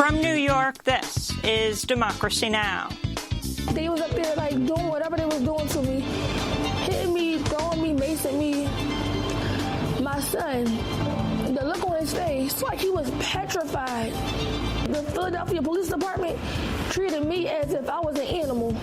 From New York, this is Democracy Now! They was up there like doing whatever they was doing to me, hitting me, throwing me, macing me. My son, the look on his face, like he was petrified. The Philadelphia Police Department treated me as if I was an animal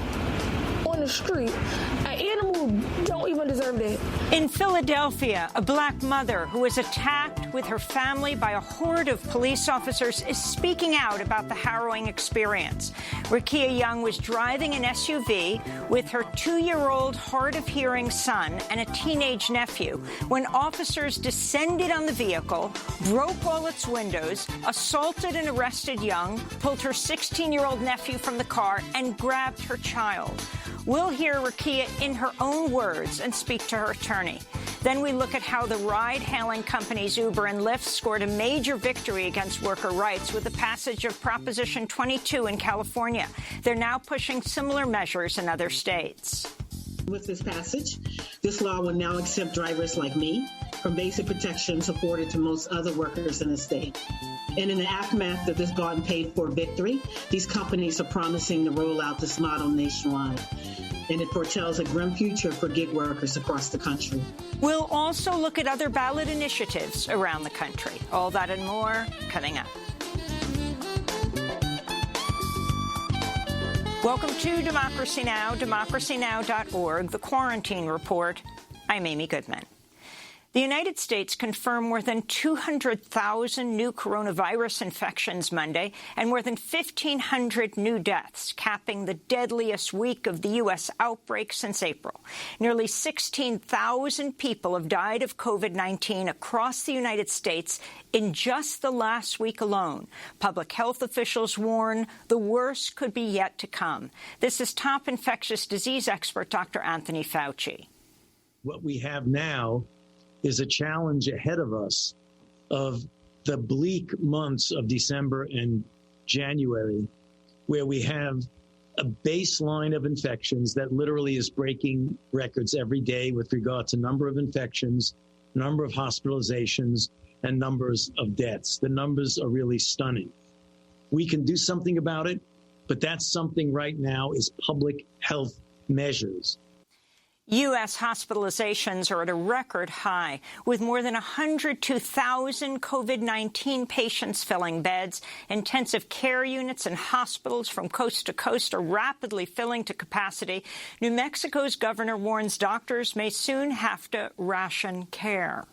on the street. An animal don't even deserve that. In Philadelphia, a black mother who was attacked with her family by a horde of police officers is speaking out about the harrowing experience. Rakia Young was driving an SUV with her 2-year-old hard-of-hearing son and a teenage nephew when officers descended on the vehicle, broke all its windows, assaulted and arrested Young, pulled her 16-year-old nephew from the car, and grabbed her child. We'll hear Rakia in her own words and speak to her attorney. Then we look at how the ride-hailing companies Uber and Lyft scored a major victory against worker rights with the passage of Proposition 22 in California. They're now pushing similar measures in other states. With this passage, this law will now exempt drivers like me from basic protections afforded to most other workers in the state. And in the aftermath of this bought and paid for victory, these companies are promising to roll out this model nationwide. And it foretells a grim future for gig workers across the country. We'll also look at other ballot initiatives around the country. All that and more coming up. Welcome to Democracy Now!, democracynow.org, The Quarantine Report. I'm Amy Goodman. The United States confirmed more than 200,000 new coronavirus infections Monday and more than 1,500 new deaths, capping the deadliest week of the U.S. outbreak since April. Nearly 16,000 people have died of COVID-19 across the United States in just the last week alone. Public health officials warn the worst could be yet to come. This is top infectious disease expert Dr. Anthony Fauci. What we have now is a challenge ahead of us of the bleak months of December and January, where we have a baseline of infections that literally is breaking records every day with regard to number of infections, number of hospitalizations, and numbers of deaths. The numbers are really stunning. We can do something about it, but that's something right now is public health measures. U.S. hospitalizations are at a record high, with more than 102,000 COVID-19 patients filling beds. Intensive care units and hospitals from coast to coast are rapidly filling to capacity. New Mexico's governor warns doctors may soon have to ration care.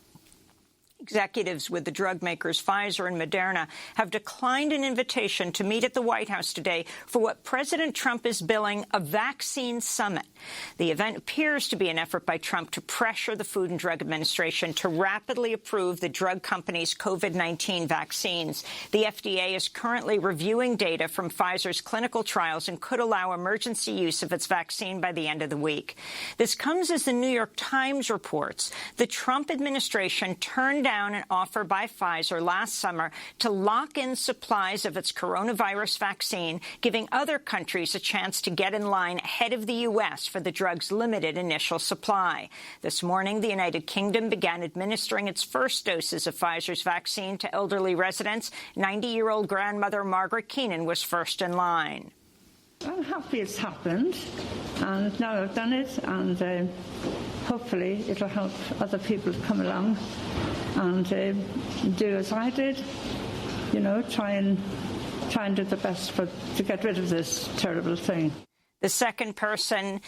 Executives with the drug makers Pfizer and Moderna have declined an invitation to meet at the White House today for what President Trump is billing a vaccine summit. The event appears to be an effort by Trump to pressure the Food and Drug Administration to rapidly approve the drug company's COVID-19 vaccines. The FDA is currently reviewing data from Pfizer's clinical trials and could allow emergency use of its vaccine by the end of the week. This comes as the New York Times reports the Trump administration turned down an offer by Pfizer last summer to lock in supplies of its coronavirus vaccine, giving other countries a chance to get in line ahead of the U.S. for the drug's limited initial supply. This morning, the United Kingdom began administering its first doses of Pfizer's vaccine to elderly residents. 90-year-old grandmother Margaret Keenan was first in line. I'm happy it's happened, and now I've done it, and hopefully it'll help other people to come along and do as I did, you know, try and do the best to get rid of this terrible thing. The second person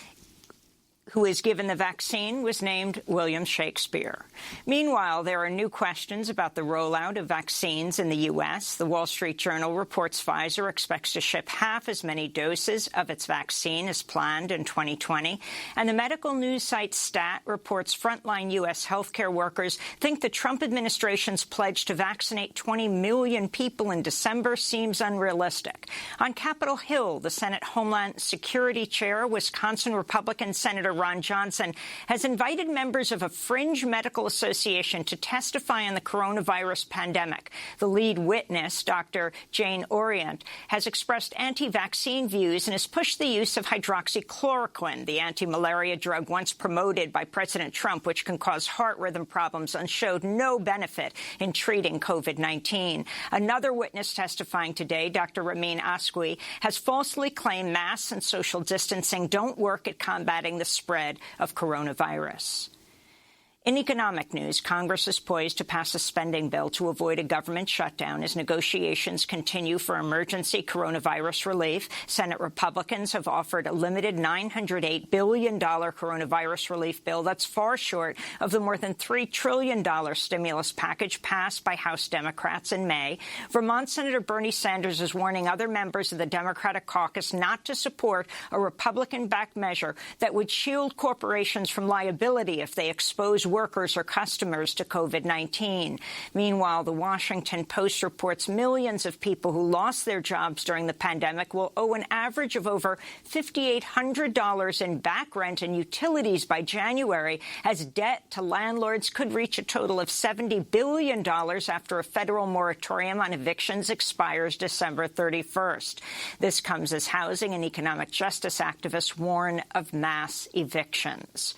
who is given the vaccine was named William Shakespeare. Meanwhile, there are new questions about the rollout of vaccines in the U.S. The Wall Street Journal reports Pfizer expects to ship half as many doses of its vaccine as planned in 2020. And the medical news site Stat reports frontline U.S. healthcare workers think the Trump administration's pledge to vaccinate 20 million people in December seems unrealistic. On Capitol Hill, the Senate Homeland Security Chair, Wisconsin Republican Senator Ron Johnson has invited members of a fringe medical association to testify on the coronavirus pandemic. The lead witness, Dr. Jane Orient, has expressed anti-vaccine views and has pushed the use of hydroxychloroquine, the anti-malaria drug once promoted by President Trump, which can cause heart rhythm problems, and showed no benefit in treating COVID-19. Another witness testifying today, Dr. Ramin Asqui, has falsely claimed masks and social distancing don't work at combating the spread of coronavirus. In economic news, Congress is poised to pass a spending bill to avoid a government shutdown as negotiations continue for emergency coronavirus relief. Senate Republicans have offered a limited $908 billion coronavirus relief bill that's far short of the more than $3 trillion stimulus package passed by House Democrats in May. Vermont Senator Bernie Sanders is warning other members of the Democratic caucus not to support a Republican-backed measure that would shield corporations from liability if they expose workers or customers to COVID-19. Meanwhile, the Washington Post reports millions of people who lost their jobs during the pandemic will owe an average of over $5,800 in back rent and utilities by January, as debt to landlords could reach a total of $70 billion after a federal moratorium on evictions expires December 31st. This comes as housing and economic justice activists warn of mass evictions.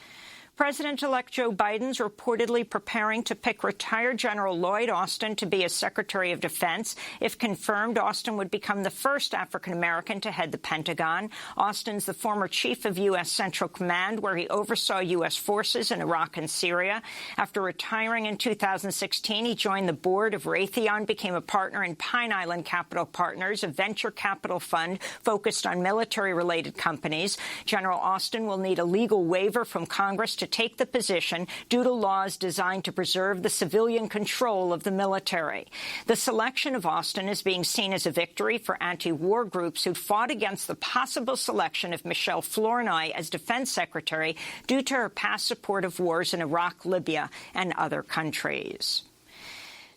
President-elect Joe Biden's reportedly preparing to pick retired General Lloyd Austin to be his Secretary of Defense. If confirmed, Austin would become the first African-American to head the Pentagon. Austin's the former chief of U.S. Central Command, where he oversaw U.S. forces in Iraq and Syria. After retiring in 2016, he joined the board of Raytheon, became a partner in Pine Island Capital Partners, a venture capital fund focused on military-related companies. General Austin will need a legal waiver from Congress to take the position due to laws designed to preserve the civilian control of the military. The selection of Austin is being seen as a victory for anti-war groups who fought against the possible selection of Michelle Flournoy as defense secretary due to her past support of wars in Iraq, Libya, and other countries.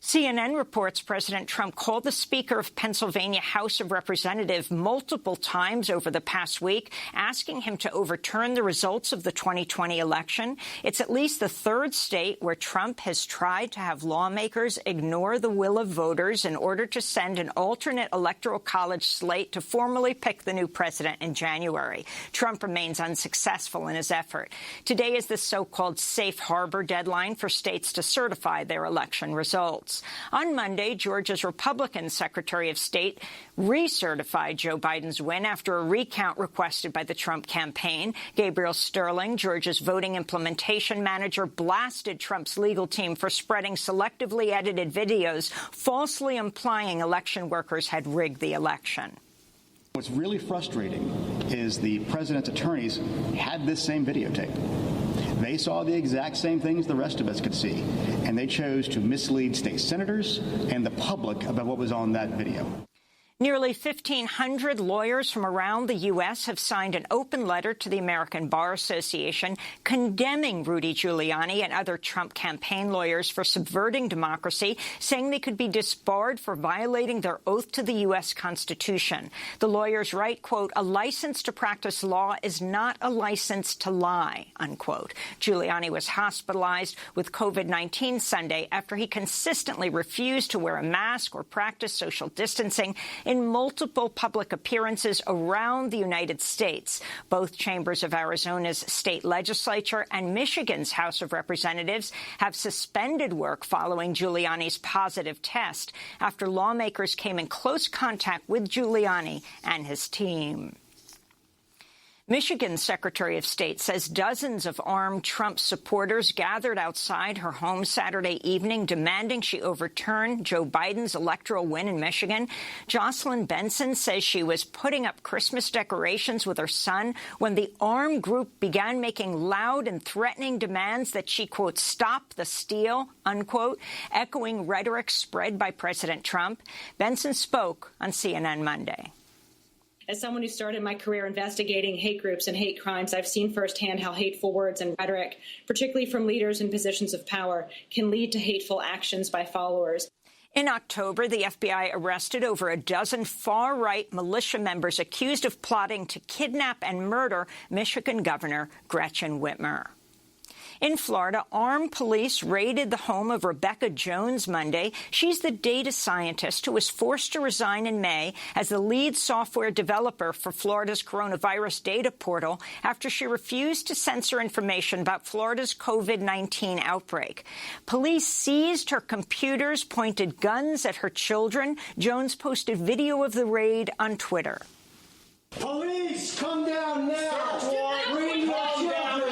CNN reports President Trump called the Speaker of Pennsylvania House of Representatives multiple times over the past week, asking him to overturn the results of the 2020 election. It's at least the third state where Trump has tried to have lawmakers ignore the will of voters in order to send an alternate electoral college slate to formally pick the new president in January. Trump remains unsuccessful in his effort. Today is the so-called safe harbor deadline for states to certify their election results. On Monday, Georgia's Republican Secretary of State recertified Joe Biden's win after a recount requested by the Trump campaign. Gabriel Sterling, Georgia's voting implementation manager, blasted Trump's legal team for spreading selectively edited videos, falsely implying election workers had rigged the election. What's really frustrating is the president's attorneys had this same videotape. They saw the exact same things the rest of us could see, and they chose to mislead state senators and the public about what was on that video. Nearly 1,500 lawyers from around the U.S. have signed an open letter to the American Bar Association condemning Rudy Giuliani and other Trump campaign lawyers for subverting democracy, saying they could be disbarred for violating their oath to the U.S. Constitution. The lawyers write, quote, "A license to practice law is not a license to lie," unquote. Giuliani was hospitalized with COVID-19 Sunday after he consistently refused to wear a mask or practice social distancing in multiple public appearances around the United States. Both chambers of Arizona's state legislature and Michigan's House of Representatives have suspended work following Giuliani's positive test after lawmakers came in close contact with Giuliani and his team. Michigan's Secretary of State says dozens of armed Trump supporters gathered outside her home Saturday evening demanding she overturn Joe Biden's electoral win in Michigan. Jocelyn Benson says she was putting up Christmas decorations with her son when the armed group began making loud and threatening demands that she, quote, "stop the steal," unquote, echoing rhetoric spread by President Trump. Benson spoke on CNN Monday. As someone who started my career investigating hate groups and hate crimes, I've seen firsthand how hateful words and rhetoric, particularly from leaders in positions of power, can lead to hateful actions by followers. In October, the FBI arrested over a dozen far-right militia members accused of plotting to kidnap and murder Michigan Governor Gretchen Whitmer. In Florida, armed police raided the home of Rebecca Jones Monday. She's the data scientist who was forced to resign in May as the lead software developer for Florida's coronavirus data portal after she refused to censor information about Florida's COVID-19 outbreak. Police seized her computers, pointed guns at her children. Jones posted video of the raid on Twitter. Police, come down now! Bring your children!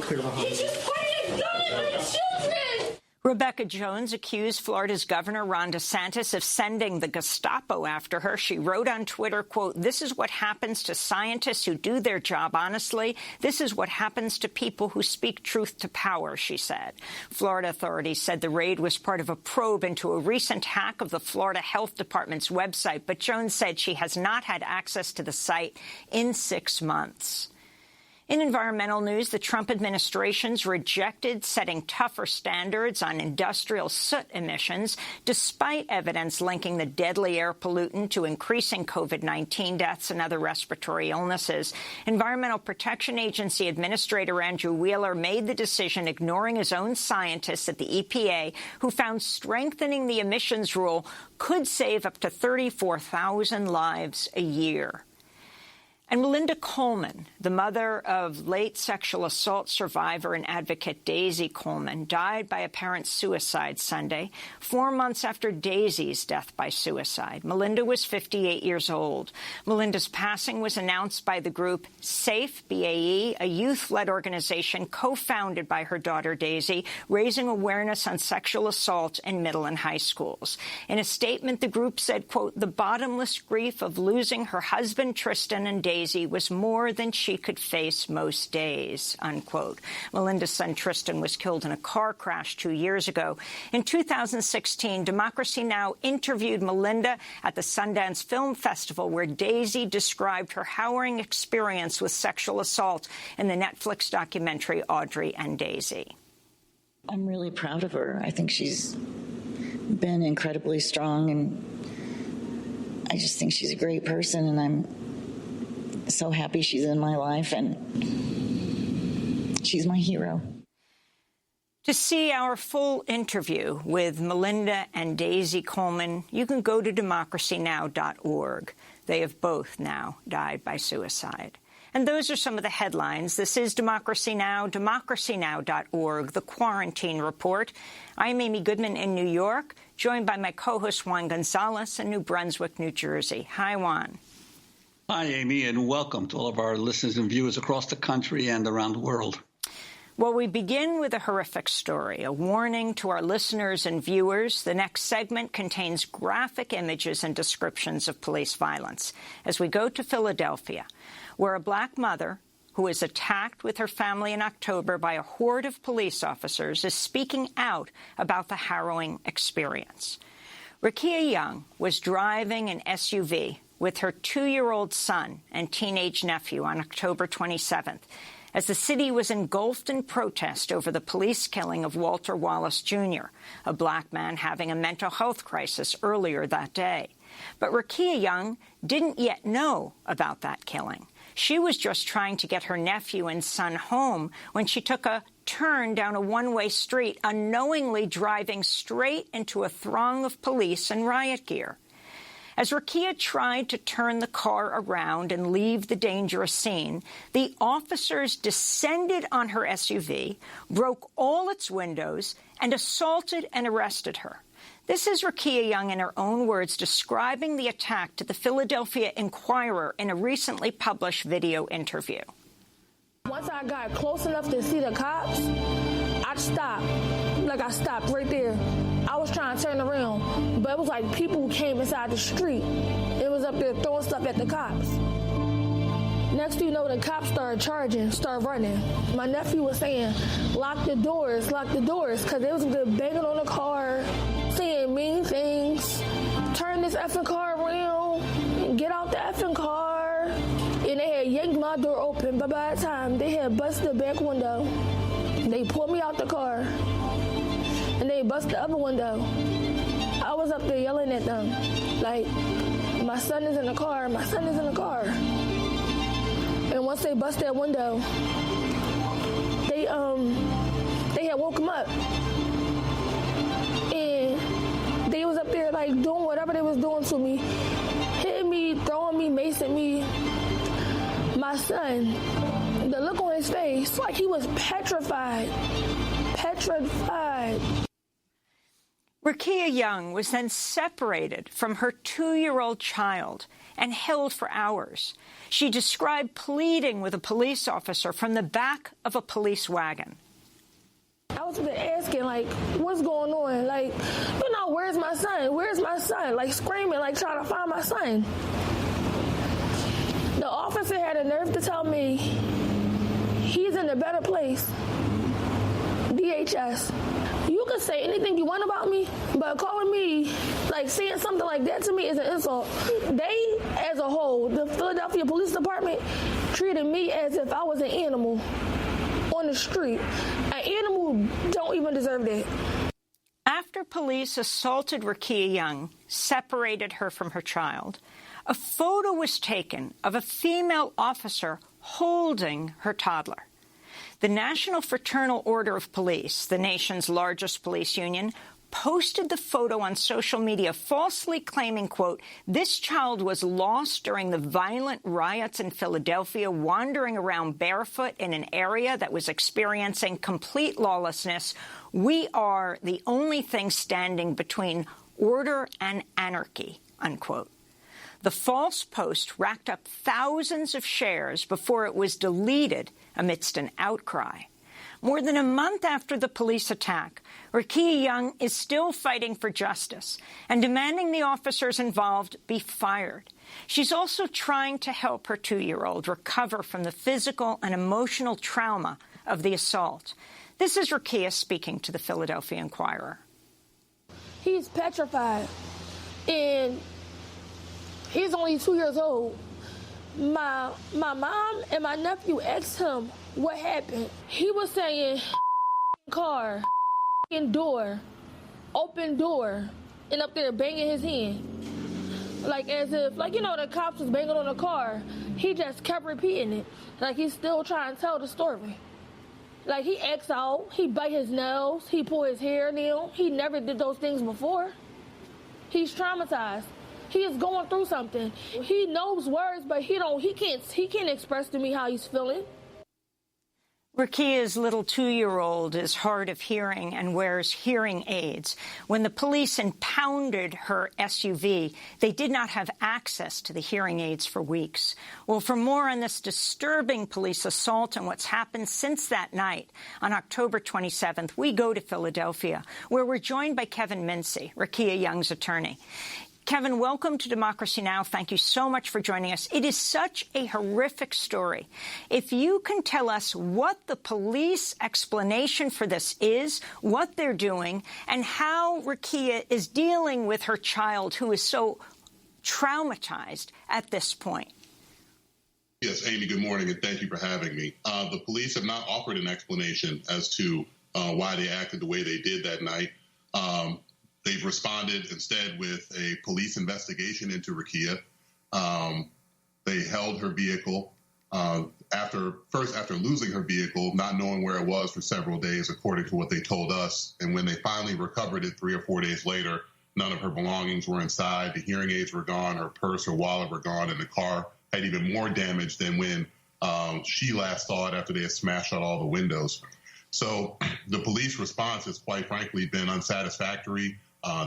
He just pointed a gun at my children! Rebecca Jones accused Florida's Governor Ron DeSantis of sending the Gestapo after her. She wrote on Twitter, quote, "This is what happens to scientists who do their job honestly. This is what happens to people who speak truth to power," she said. Florida authorities said the raid was part of a probe into a recent hack of the Florida Health Department's website, but Jones said she has not had access to the site in 6 months. In environmental news, the Trump administration's rejected setting tougher standards on industrial soot emissions, despite evidence linking the deadly air pollutant to increasing COVID-19 deaths and other respiratory illnesses. Environmental Protection Agency Administrator Andrew Wheeler made the decision ignoring his own scientists at the EPA, who found strengthening the emissions rule could save up to 34,000 lives a year. And Melinda Coleman, the mother of late sexual assault survivor and advocate Daisy Coleman, died by apparent suicide Sunday, 4 months after Daisy's death by suicide. Melinda was 58 years old. Melinda's passing was announced by the group SAFE, BAE, a youth-led organization co-founded by her daughter Daisy, raising awareness on sexual assault in middle and high schools. In a statement, the group said, quote, "The bottomless grief of losing her husband Tristan and Daisy was more than she could face most days," unquote. Melinda's son Tristan was killed in a car crash 2 years ago. In 2016, Democracy Now! Interviewed Melinda at the Sundance Film Festival, where Daisy described her harrowing experience with sexual assault in the Netflix documentary Audrey and Daisy. I'm really proud of her. I think she's been incredibly strong, and I just think she's a great person, and I'm so happy she's in my life, and she's my hero. To see our full interview with Melinda and Daisy Coleman, you can go to democracynow.org. They have both now died by suicide. And those are some of the headlines. This is Democracy Now!, democracynow.org, the Quarantine Report. I'm Amy Goodman in New York, joined by my co-host Juan Gonzalez in New Brunswick, New Jersey. Hi, Juan. Hi, Amy, and welcome to all of our listeners and viewers across the country and around the world. Well, we begin with a horrific story, a warning to our listeners and viewers. The next segment contains graphic images and descriptions of police violence. As we go to Philadelphia, where a black mother who was attacked with her family in October by a horde of police officers is speaking out about the harrowing experience. Rakia Young was driving an SUV with her 2-year-old son and teenage nephew on October 27th, as the city was engulfed in protest over the police killing of Walter Wallace Jr., a black man having a mental health crisis earlier that day. But Rakia Young didn't yet know about that killing. She was just trying to get her nephew and son home when she took a turn down a one-way street, unknowingly driving straight into a throng of police in riot gear. As Rakia tried to turn the car around and leave the dangerous scene, the officers descended on her SUV, broke all its windows, and assaulted and arrested her. This is Rakia Young in her own words describing the attack to the Philadelphia Inquirer in a recently published video interview. Once I got close enough to see the cops, I stopped. I stopped right there. I was trying to turn around, but it was like people came inside the street. It was up there throwing stuff at the cops. Next thing you know, the cops started charging, started running. My nephew was saying, lock the doors, because they was banging on the car, saying mean things. Turn this effing car around, get out the effing car. And they had yanked my door open, but by that time, they had busted the back window. They pulled me out the car. and they bust the other window. I was up there yelling at them, like, my son is in the car, my son is in the car. And once they bust that window, they had woke him up. And they was up there, like, doing whatever they was doing to me, hitting me, throwing me, macing me. My son, the look on his face, like he was petrified. Rakia Young was then separated from her 2-year-old child and held for hours. She described pleading with a police officer from the back of a police wagon. I was asking, like, what's going on? Like, where's my son? Where's my son? Like, screaming, like, trying to find my son. The officer had the nerve to tell me he's in a better place. DHS. You can say anything you want about me, but calling me, like, saying something like that to me is an insult. They, as a whole, the Philadelphia Police Department, treated me as if I was an animal on the street. An animal don't even deserve that. After police assaulted Rakia Young, separated her from her child, a photo was taken of a female officer holding her toddler. The National Fraternal Order of Police, the nation's largest police union, posted the photo on social media, falsely claiming, quote, this child was lost during the violent riots in Philadelphia, wandering around barefoot in an area that was experiencing complete lawlessness. We are the only thing standing between order and anarchy, unquote. The false post racked up thousands of shares before it was deleted amidst an outcry. More than a month after the police attack, Rakia Young is still fighting for justice and demanding the officers involved be fired. She's also trying to help her 2-year-old recover from the physical and emotional trauma of the assault. This is Rakia speaking to the Philadelphia Inquirer. He's petrified, and he's only 2 years old. My mom and my nephew asked him what happened. He was saying, car, door, open door, and up there banging his hand. Like as if, the cops was banging on the car. He just kept repeating it. Like he's still trying to tell the story. Like he acts out, he bite his nails, he pull his hair nail. He never did those things before. He's traumatized. He is going through something. He knows words, but he can't express to me how he's feeling. Rakia's little 2-year-old is hard of hearing and wears hearing aids. When the police impounded her SUV, they did not have access to the hearing aids for weeks. Well, for more on this disturbing police assault and what's happened since that night, on October 27th, we go to Philadelphia, where we're joined by Kevin Mincy, Rakia Young's attorney. Kevin, welcome to Democracy Now! Thank you so much for joining us. It is such a horrific story. If you can tell us what the police explanation for this is, what they're doing, and how Rakia is dealing with her child who is so traumatized at this point. Yes, Amy, good morning, and thank you for having me. The police have not offered an explanation as to why they acted the way they did that night. They've responded instead with a police investigation into Rakia. They held her vehicle after losing her vehicle, not knowing where it was for several days, according to what they told us. And when they finally recovered it 3 or 4 days later, none of her belongings were inside. The hearing aids were gone, her purse, her wallet were gone, and the car had even more damage than when she last saw it after they had smashed out all the windows. So the police response has quite frankly been unsatisfactory,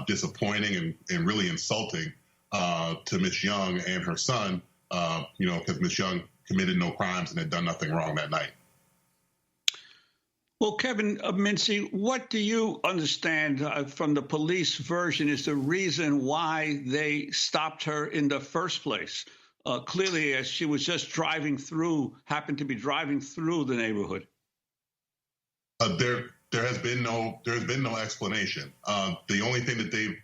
disappointing, and really insulting to Ms. Young and her son, because Ms. Young committed no crimes and had done nothing wrong that night. Well, Kevin Mincy, what do you understand from the police version is the reason why they stopped her in the first place? Clearly, as she was just happened to be driving through the neighborhood. There has been no explanation. The only thing that they've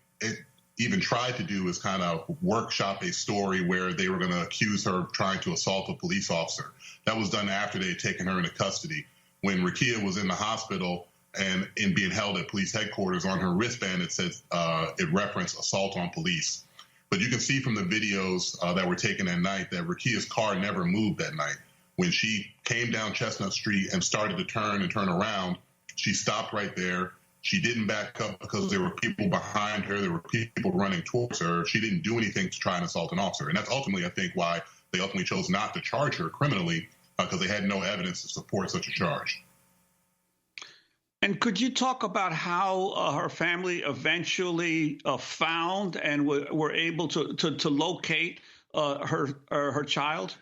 even tried to do is kind of workshop a story where they were going to accuse her of trying to assault a police officer. That was done after they had taken her into custody. When Rakia was in the hospital, and in being held at police headquarters. On her wristband, it says it referenced assault on police. But you can see from the videos that were taken that night that Rakia's car never moved that night. When she came down Chestnut Street and started to turn around, she stopped right there. She didn't back up because there were people behind her. There were people running towards her. She didn't do anything to try and assault an officer. And that's ultimately, I think, why they ultimately chose not to charge her criminally, because they had no evidence to support such a charge. And could you talk about how her family eventually found and were able to locate her child?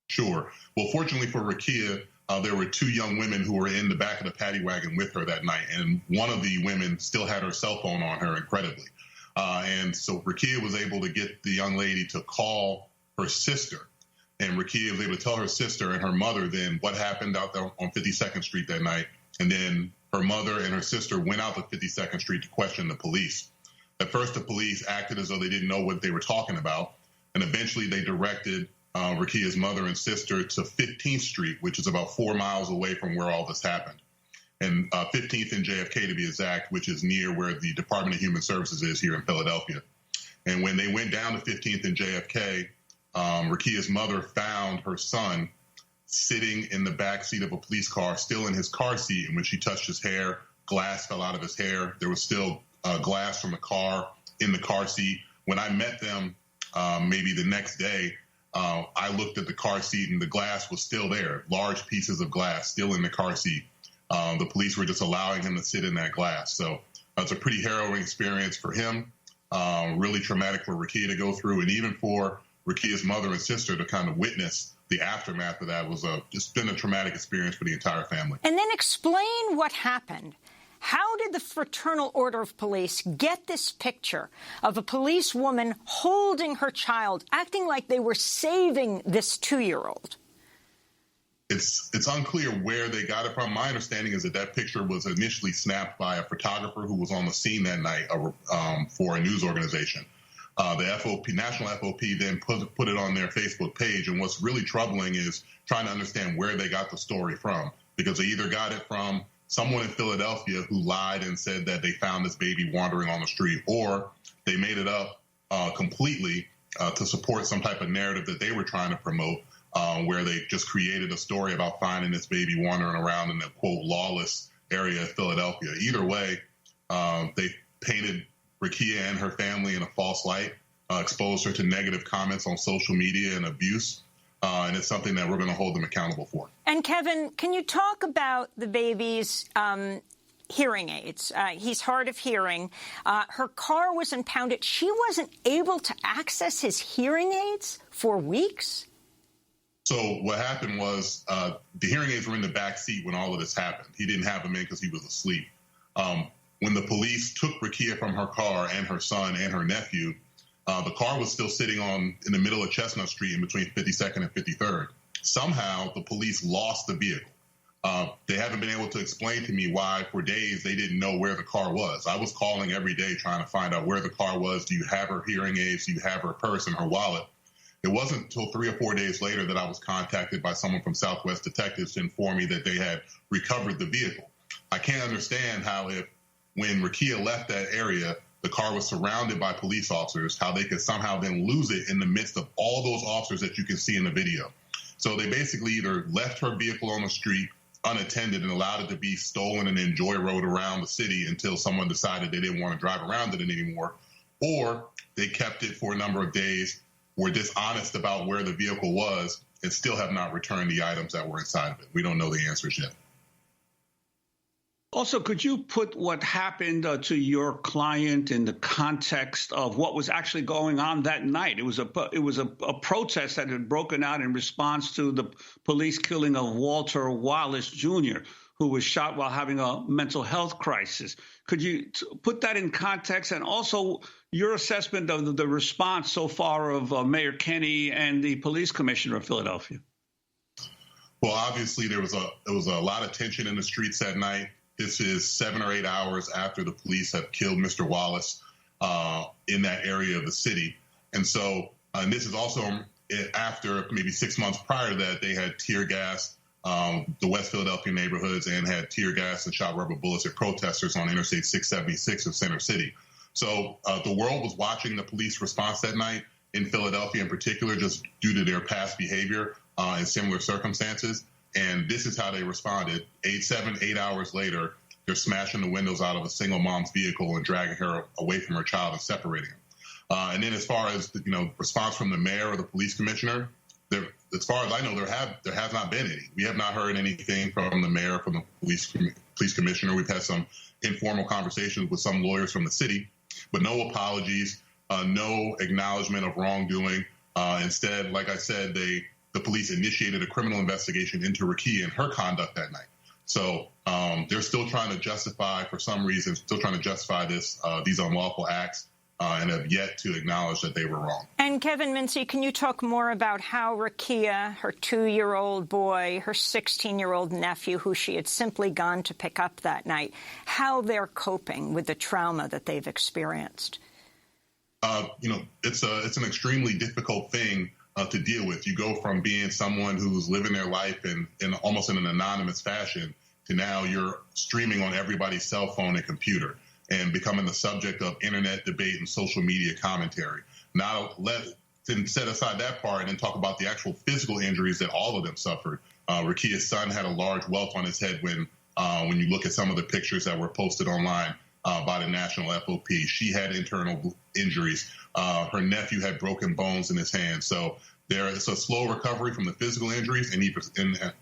Sure. Well, fortunately for Rakia, there were two young women who were in the back of the paddy wagon with her that night, and one of the women still had her cell phone on her, incredibly. And so Rakia was able to get the young lady to call her sister, and Rakia was able to tell her sister and her mother then what happened out there on 52nd Street that night. And then her mother and her sister went out to 52nd Street to question the police. At first, the police acted as though they didn't know what they were talking about, and eventually they directed Rakia's mother and sister to 15th Street, which is about 4 miles away from where all this happened. And 15th and JFK, to be exact, which is near where the Department of Human Services is here in Philadelphia. And when they went down to 15th and JFK, Rakia's mother found her son sitting in the back seat of a police car, still in his car seat. And when she touched his hair, glass fell out of his hair. There was still glass from the car in the car seat. When I met them maybe the next day, I looked at the car seat and the glass was still there, large pieces of glass still in the car seat. The police were just allowing him to sit in that glass. So it's a pretty harrowing experience for him, really traumatic for Rakia to go through. And even for Rakia's mother and sister to kind of witness the aftermath of that was just been a traumatic experience for the entire family. And then explain what happened. How did the Fraternal Order of Police get this picture of a policewoman holding her child, acting like they were saving this 2-year-old? It's unclear where they got it from. My understanding is that picture was initially snapped by a photographer who was on the scene that night for a news organization. The FOP, National FOP, then put it on their Facebook page. And what's really troubling is trying to understand where they got the story from, because they either got it from someone in Philadelphia who lied and said that they found this baby wandering on the street, or they made it up completely to support some type of narrative that they were trying to promote, where they just created a story about finding this baby wandering around in the, quote, lawless area of Philadelphia. Either way, they painted Rakia and her family in a false light, exposed her to negative comments on social media and abuse. And it's something that we're going to hold them accountable for. And Kevin, can you talk about the baby's hearing aids? He's hard of hearing. Her car was impounded. She wasn't able to access his hearing aids for weeks? So what happened was the hearing aids were in the back seat when all of this happened. He didn't have them in because he was asleep. When the police took Rakia from her car and her son and her nephew, the car was still sitting in the middle of Chestnut Street in between 52nd and 53rd. Somehow, the police lost the vehicle. They haven't been able to explain to me why, for days, they didn't know where the car was. I was calling every day trying to find out where the car was. Do you have her hearing aids? Do you have her purse and her wallet? It wasn't until 3 or 4 days later that I was contacted by someone from Southwest Detectives to inform me that they had recovered the vehicle. I can't understand how, when Rakia left that area, the car was surrounded by police officers, how they could somehow then lose it in the midst of all those officers that you can see in the video. So they basically either left her vehicle on the street unattended and allowed it to be stolen and then joy rode around the city until someone decided they didn't want to drive around it anymore, or they kept it for a number of days, were dishonest about where the vehicle was, and still have not returned the items that were inside of it. We don't know the answers yet. Also, could you put what happened to your client in the context of what was actually going on that night? It was a protest that had broken out in response to the police killing of Walter Wallace Jr., who was shot while having a mental health crisis. Could you put that in context, and also your assessment of the response so far of Mayor Kenney and the police commissioner of Philadelphia? Well, obviously there was a lot of tension in the streets that night. This is 7 or 8 hours after the police have killed Mr. Wallace in that area of the city. And so, and this is also after maybe 6 months prior to that, they had tear gas the West Philadelphia neighborhoods and had tear gas and shot rubber bullets at protesters on Interstate 676 in Center City. So the world was watching the police response that night in Philadelphia in particular, just due to their past behavior in similar circumstances. And this is how they responded. 8 hours later, they're smashing the windows out of a single mom's vehicle and dragging her away from her child and separating her. And then as far as the response from the mayor or the police commissioner, as far as I know, there has not been any. We have not heard anything from the mayor, from the police commissioner. We've had some informal conversations with some lawyers from the city, but no apologies, no acknowledgement of wrongdoing. Instead, like I said, the police initiated a criminal investigation into Rakia and her conduct that night. So they're still trying to justify, for some reason, these unlawful acts. And have yet to acknowledge that they were wrong. And Kevin Mincy, can you talk more about how Rakia, her 2-year-old boy, her 16-year-old nephew, who she had simply gone to pick up that night, how they're coping with the trauma that they've experienced? It's an extremely difficult thing to deal with. You go from being someone who's living their life in almost in an anonymous fashion to now you're streaming on everybody's cell phone and computer, and becoming the subject of internet debate and social media commentary. Now, let's set aside that part and then talk about the actual physical injuries that all of them suffered. Rakia's son had a large welt on his head when you look at some of the pictures that were posted online by the National FOP. She had internal injuries. Her nephew had broken bones in his hand. So there is a slow recovery from the physical injuries and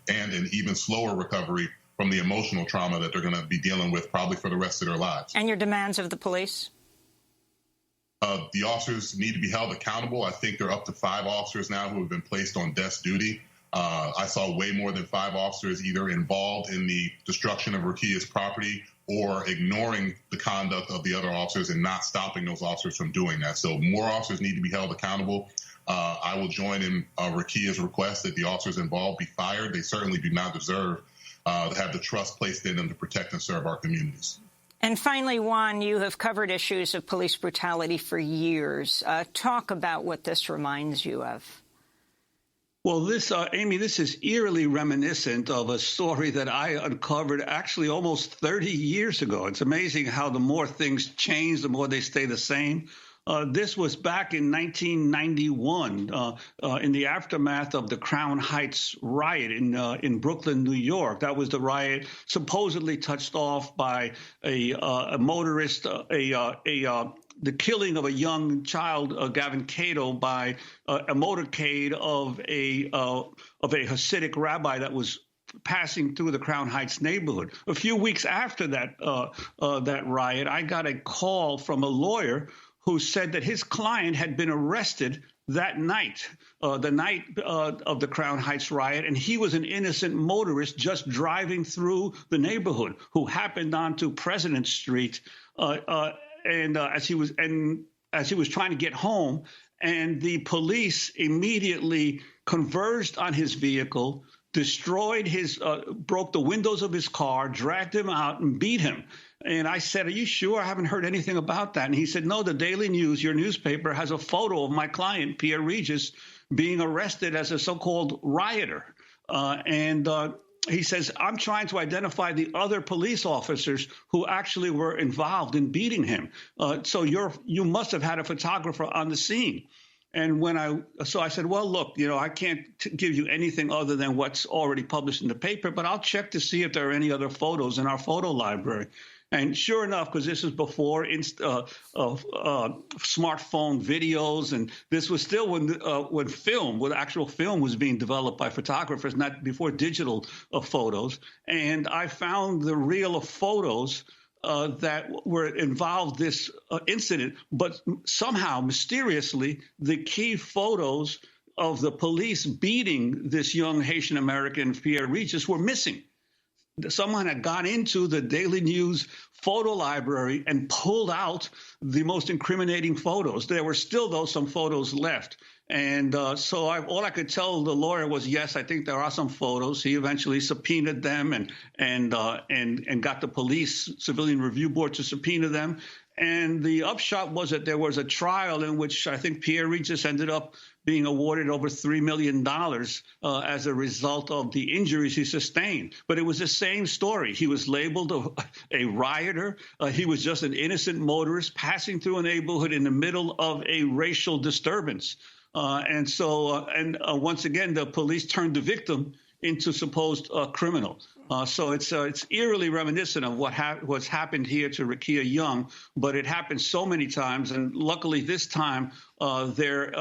an even slower recovery from the emotional trauma that they're going to be dealing with probably for the rest of their lives. And your demands of the police? The officers need to be held accountable. I think there are up to 5 officers now who have been placed on desk duty. I saw way more than 5 officers either involved in the destruction of Rakia's property or ignoring the conduct of the other officers and not stopping those officers from doing that. So more officers need to be held accountable. I will join in Rakia's request that the officers involved be fired. They certainly do not deserve to have the trust placed in them to protect and serve our communities. And finally, Juan, you have covered issues of police brutality for years. Talk about what this reminds you of. Well, Amy, this is eerily reminiscent of a story that I uncovered actually almost 30 years ago. It's amazing how the more things change, the more they stay the same. This was back in 1991, in the aftermath of the Crown Heights riot in Brooklyn, New York. That was the riot supposedly touched off by a motorist, the killing of a young child, Gavin Cato, by a motorcade of a Hasidic rabbi that was passing through the Crown Heights neighborhood. A few weeks after that riot, I got a call from a lawyer who said that his client had been arrested that night, the night of the Crown Heights riot, and he was an innocent motorist just driving through the neighborhood who happened onto President Street, and as he was trying to get home, and the police immediately converged on his vehicle, destroyed broke the windows of his car, dragged him out, and beat him. And I said, "Are you sure? I haven't heard anything about that." And he said, "No, the Daily News, your newspaper, has a photo of my client, Pierre Regis, being arrested as a so-called rioter." He says, "I'm trying to identify the other police officers who actually were involved in beating him. So you must have had a photographer on the scene." And so I said, "Well, look, I can't give you anything other than what's already published in the paper, but I'll check to see if there are any other photos in our photo library." And sure enough, because this was before smartphone videos, and this was still when actual film was being developed by photographers, not before digital photos. And I found the reel of photos that were involved this incident, but somehow, mysteriously, the key photos of the police beating this young Haitian American, Pierre Regis, were missing. Someone had gone into the Daily News photo library and pulled out the most incriminating photos. There were still, though, some photos left. And so all I could tell the lawyer was, yes, I think there are some photos. He eventually subpoenaed them and got the police civilian review board to subpoena them. And the upshot was that there was a trial in which I think Pierre Regis ended up being awarded over $3 million as a result of the injuries he sustained. But it was the same story. He was labeled a rioter. He was just an innocent motorist passing through a neighborhood in the middle of a racial disturbance. Once again, the police turned the victim into supposed criminal. So it's eerily reminiscent of what's happened here to Rakia Young, but it happened so many times, and luckily this time there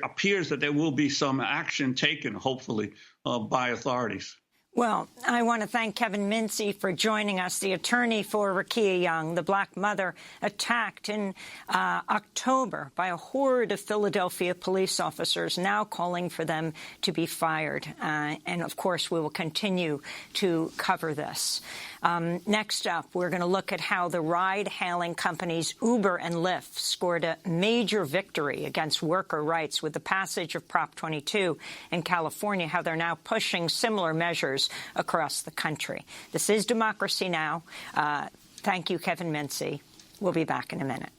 appears that there will be some action taken, hopefully, by authorities. Well, I want to thank Kevin Mincy for joining us, the attorney for Rakia Young, the black mother attacked in October by a horde of Philadelphia police officers, now calling for them to be fired. And, of course, we will continue to cover this. Next up, we're going to look at how the ride-hailing companies Uber and Lyft scored a major victory against worker rights with the passage of Prop 22 in California, how they're now pushing similar measures across the country. This is Democracy Now! Thank you, Kevin Mincy. We'll be back in a minute.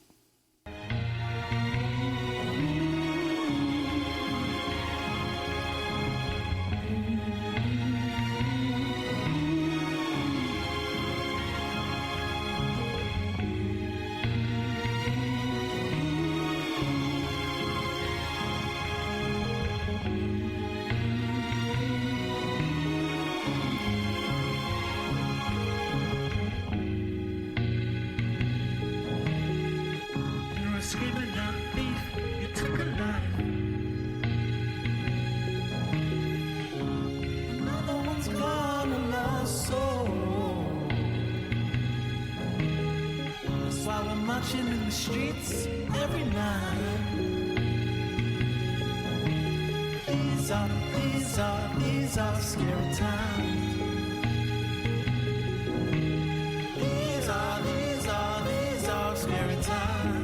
In the streets every night. These are scary times. These are scary times. These are scary times.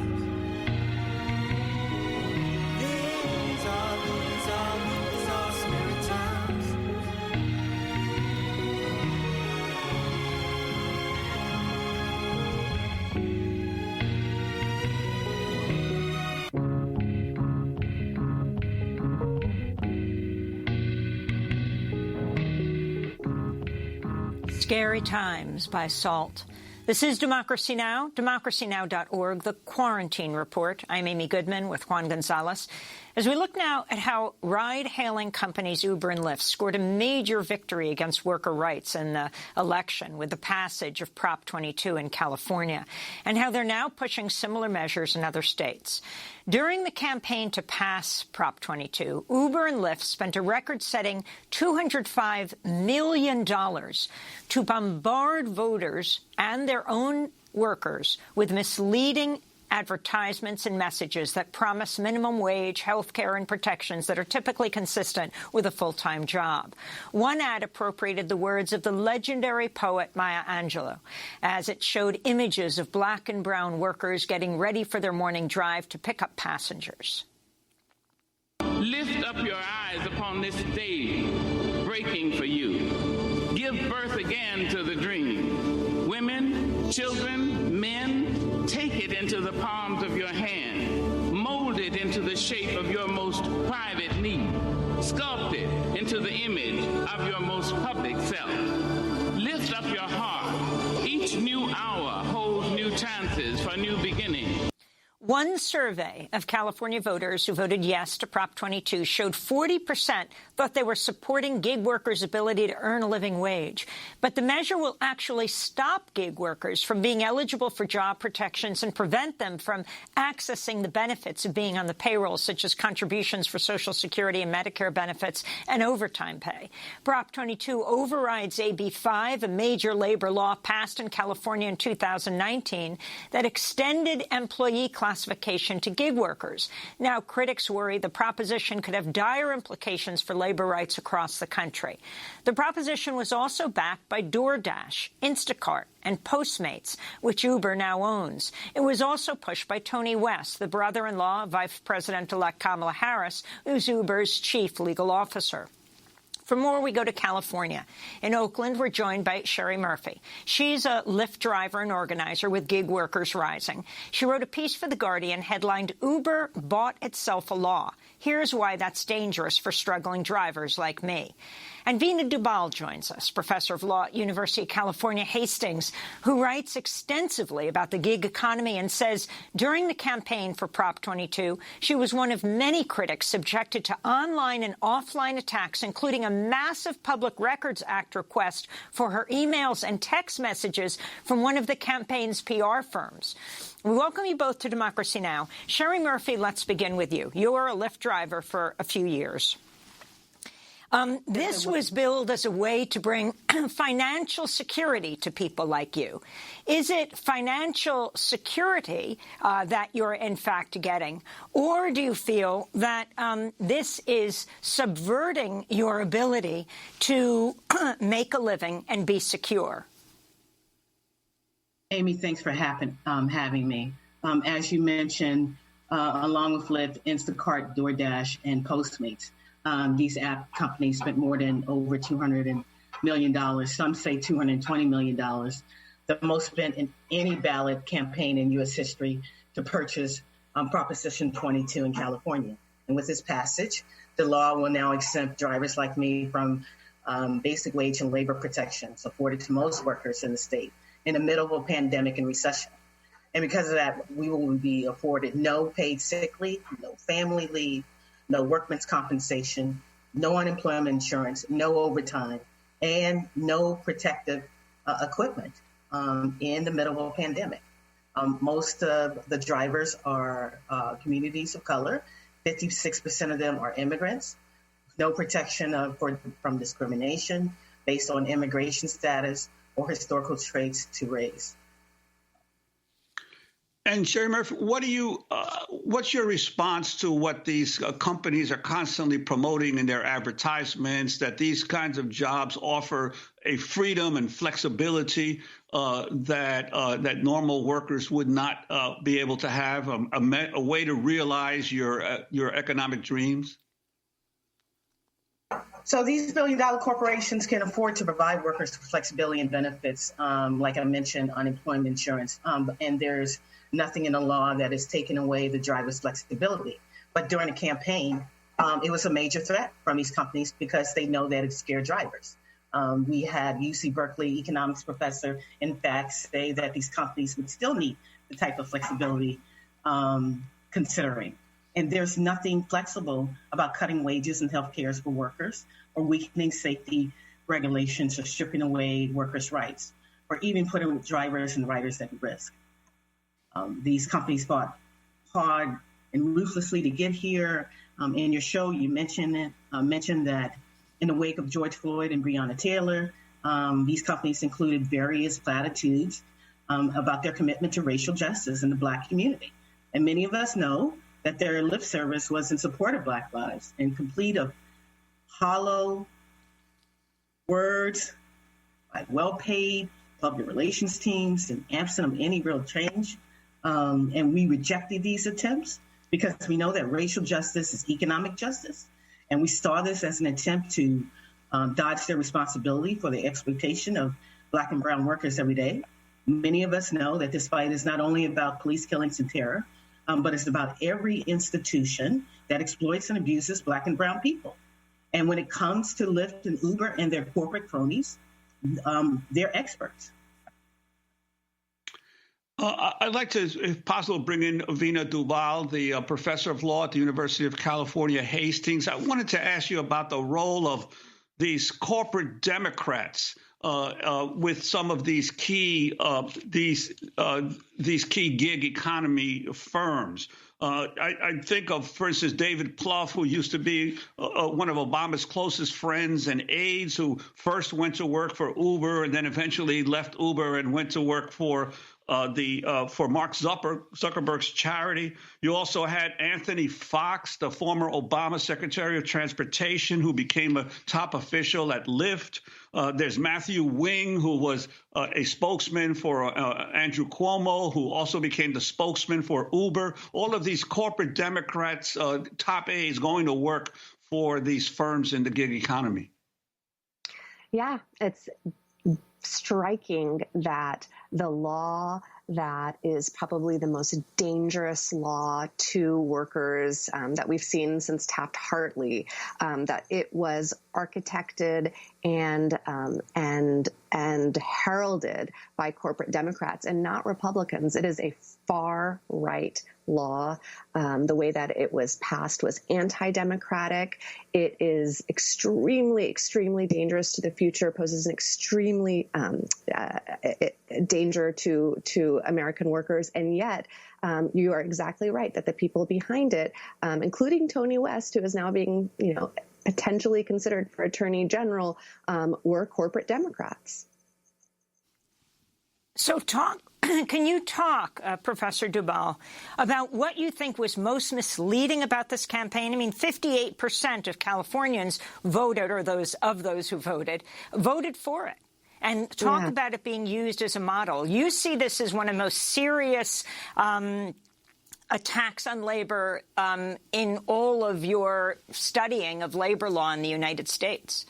Scary Times by Salt. This is Democracy Now!, democracynow.org, the Quarantine Report. I'm Amy Goodman with Juan Gonzalez. As we look now at how ride-hailing companies Uber and Lyft scored a major victory against worker rights in the election with the passage of Prop 22 in California, and how they're now pushing similar measures in other states. During the campaign to pass Prop 22, Uber and Lyft spent a record-setting $205 million to bombard voters and their own workers with misleading advertisements and messages that promise minimum wage, health care, and protections that are typically consistent with a full-time job. One ad appropriated the words of the legendary poet Maya Angelou, as it showed images of black and brown workers getting ready for their morning drive to pick up passengers. Lift up your eyes upon this day breaking for you. Give birth again to the dream. Women, children, men, take it into the palms of your hand. Mold it into the shape of your most private need. Sculpt it into the image of your most public self. Lift up your heart. Each new hour holds new chances for new beginnings. One survey of California voters who voted yes to Prop 22 showed 40% thought they were supporting gig workers' ability to earn a living wage. But the measure will actually stop gig workers from being eligible for job protections and prevent them from accessing the benefits of being on the payroll, such as contributions for Social Security and Medicare benefits and overtime pay. Prop 22 overrides AB 5, a major labor law passed in California in 2019 that extended employee classification to gig workers. Now, critics worry the proposition could have dire implications for labor rights across the country. The proposition was also backed by DoorDash, Instacart, and Postmates, which Uber now owns. It was also pushed by Tony West, the brother-in-law of Vice President-elect Kamala Harris, who's Uber's chief legal officer. For more, we go to California. In Oakland, we're joined by Sherry Murphy. She's a Lyft driver and organizer with Gig Workers Rising. She wrote a piece for The Guardian headlined, "Uber Bought Itself a Law. Here's why that's dangerous for struggling drivers like me." And Veena Dubal joins us, professor of law at University of California, Hastings, who writes extensively about the gig economy and says during the campaign for Prop 22, she was one of many critics subjected to online and offline attacks, including a massive Public Records Act request for her emails and text messages from one of the campaign's PR firms. We welcome you both to Democracy Now! Sherry Murphy, let's begin with you. You were a Lyft driver for a few years. This was billed as a way to bring financial security to people like you. Is it financial security that you're in fact getting, or do you feel that this is subverting your ability to make a living and be secure? Amy, thanks for having me. As you mentioned, along with Lyft, Instacart, DoorDash, and Postmates, these app companies spent more than over $200 million. Some say $220 million, the most spent in any ballot campaign in U.S. history to purchase Proposition 22 in California. And with this passage, the law will now exempt drivers like me from basic wage and labor protections afforded to most workers in the state in the middle of a pandemic and recession. And because of that, we will be afforded no paid sick leave, no family leave, no workman's compensation, no unemployment insurance, no overtime, and no protective equipment in the middle of a pandemic. Most of the drivers are communities of color. 56% of them are immigrants. No protection from discrimination based on immigration status or historical traits to race. And Sherry Murphy, what's your response to what these companies are constantly promoting in their advertisements, that these kinds of jobs offer a freedom and flexibility that normal workers would not be able to have, a way to realize your economic dreams? So these billion-dollar corporations can afford to provide workers flexibility and benefits, like I mentioned, unemployment insurance, and there's nothing in the law that has taken away the driver's flexibility. But during the campaign, it was a major threat from these companies because they know that it scared drivers. We had UC Berkeley economics professor, in fact, say that these companies would still need the type of flexibility considering. And there's nothing flexible about cutting wages and health care for workers or weakening safety regulations or stripping away workers' rights or even putting drivers and riders at risk. These companies fought hard and ruthlessly to get here. In your show, you mentioned that in the wake of George Floyd and Breonna Taylor, these companies included various platitudes about their commitment to racial justice in the Black community. And many of us know that their lip service was in support of Black lives and complete of hollow words by well-paid public relations teams and absent of any real change. And we rejected these attempts because we know that racial justice is economic justice. And we saw this as an attempt to dodge their responsibility for the exploitation of Black and brown workers every day. Many of us know that this fight is not only about police killings and terror, but it's about every institution that exploits and abuses Black and brown people. And when it comes to Lyft and Uber and their corporate cronies, they're experts. I'd like to, if possible, bring in Veena Dubal, the professor of law at the University of California, Hastings. I wanted to ask you about the role of these corporate Democrats with some of these key gig economy firms. I think of, for instance, David Plouffe, who used to be one of Obama's closest friends and aides, who first went to work for Uber and then eventually left Uber and went to work for Mark Zuckerberg's charity. You also had Anthony Fox, the former Obama Secretary of Transportation, who became a top official at Lyft. There's Matthew Wing, who was a spokesman for Andrew Cuomo, who also became the spokesman for Uber. All of these corporate Democrats, top aides, going to work for these firms in the gig economy. Yeah, it's striking that the law that is probably the most dangerous law to workers that we've seen since Taft-Hartley, that it was architected and heralded by corporate Democrats and not Republicans. It is a far right law. The way that it was passed was anti-democratic. It is extremely, extremely dangerous to the future, poses an extremely danger to American workers. And yet, you are exactly right that the people behind it, including Tony West, who is now being, potentially considered for Attorney General, were corporate Democrats. So can you talk, Professor Dubal, about what you think was most misleading about this campaign? I mean, 58% of Californians voted, or those who voted for it. And talk about it being used as a model. You see this as one of the most serious attacks on labor in all of your studying of labor law in the United States.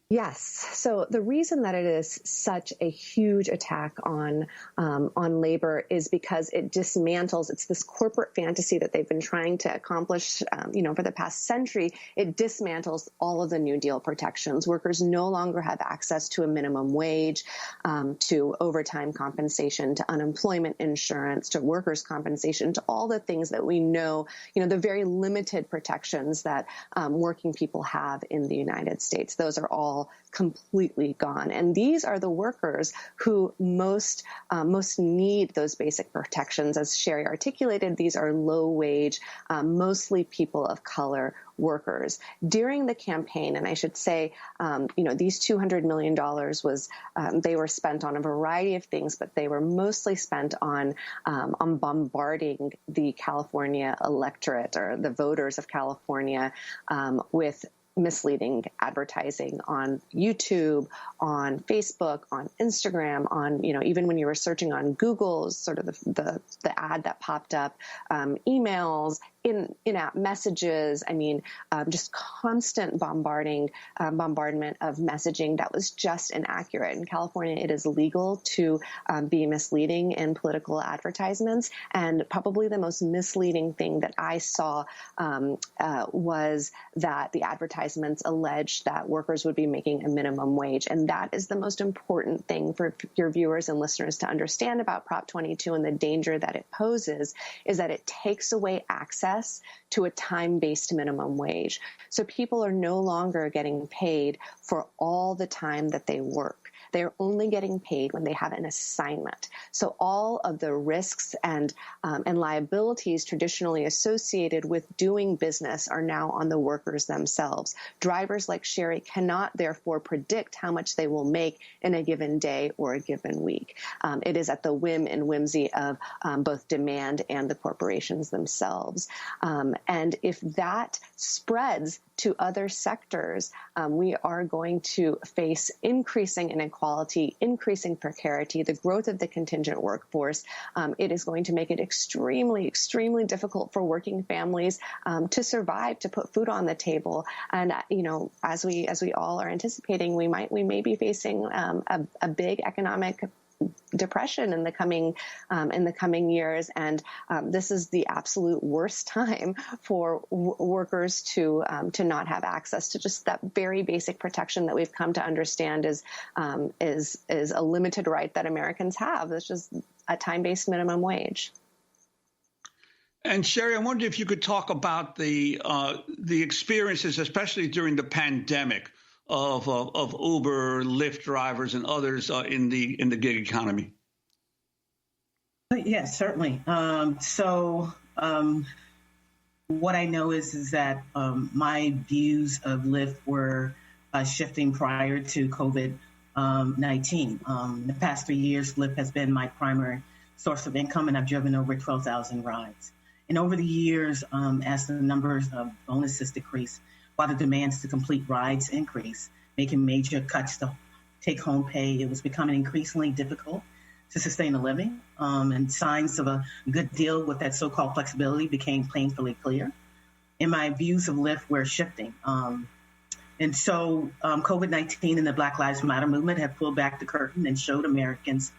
Yes. So the reason that it is such a huge attack on labor is because it dismantles. It's this corporate fantasy that they've been trying to accomplish, for the past century. It dismantles all of the New Deal protections. Workers no longer have access to a minimum wage, to overtime compensation, to unemployment insurance, to workers' compensation, to all the things that we know, the very limited protections that working people have in the United States. Those are all completely gone. And these are the workers who most need those basic protections. As Sherry articulated, these are low-wage, mostly people of color workers. During the campaign, and I should say, these $200 million they were spent on a variety of things, but they were mostly spent on bombarding the California electorate, or the voters of California, with misleading advertising on YouTube, on Facebook, on Instagram, on, even when you were searching on Google, sort of the ad that popped up, emails, in-app messages. I mean, just constant bombardment of messaging that was just inaccurate. In California, it is legal to be misleading in political advertisements. And probably the most misleading thing that I saw was that the advertisements alleged that workers would be making a minimum wage. And that is the most important thing for your viewers and listeners to understand about Prop 22 and the danger that it poses, is that it takes away access to a time-based minimum wage. So people are no longer getting paid for all the time that they work. They're only getting paid when they have an assignment. So all of the risks and liabilities traditionally associated with doing business are now on the workers themselves. Drivers like Sherry cannot therefore predict how much they will make in a given day or a given week. It is at the whim and whimsy of both demand and the corporations themselves. And if that spreads to other sectors, we are going to face increasing inequality, increasing precarity, the growth of the contingent workforce. It is going to make it extremely, extremely difficult for working families to survive, to put food on the table. And as we all are anticipating, we may be facing a big economic depression in the coming years, and this is the absolute worst time for workers to not have access to just that very basic protection that we've come to understand is a limited right that Americans have. It's just a time-based minimum wage. And Sherry, I wondered if you could talk about the experiences, especially during the pandemic, of Uber, Lyft drivers, and others in the gig economy. Yes, certainly. What I know is that my views of Lyft were shifting prior to COVID-19. The past 3 years, Lyft has been my primary source of income, and I've driven over 12,000 rides. And over the years, as the numbers of bonuses decrease, while the demands to complete rides increase, making major cuts to take-home pay, it was becoming increasingly difficult to sustain a living, and signs of a good deal with that so-called flexibility became painfully clear. And my views of Lyft were shifting. And so COVID-19 and the Black Lives Matter movement have pulled back the curtain and showed Americans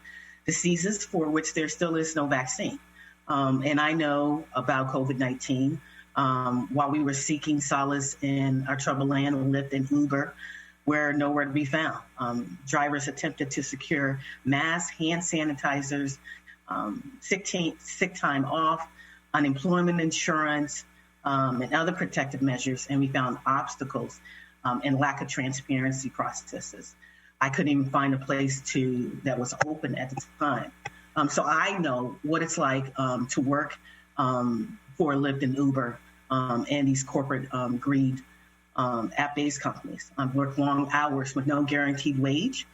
diseases for which there still is no vaccine. And I know about COVID-19 while we were seeking solace in our troubled land with Lyft and Uber, were nowhere to be found. Drivers attempted to secure masks, hand sanitizers, sick time off, unemployment insurance, and other protective measures, and we found obstacles and lack of transparency processes. I couldn't even find a place that was open at the time. So I know what it's like to work for Lyft and Uber and these corporate greed app-based companies. I've worked long hours with no guaranteed wage,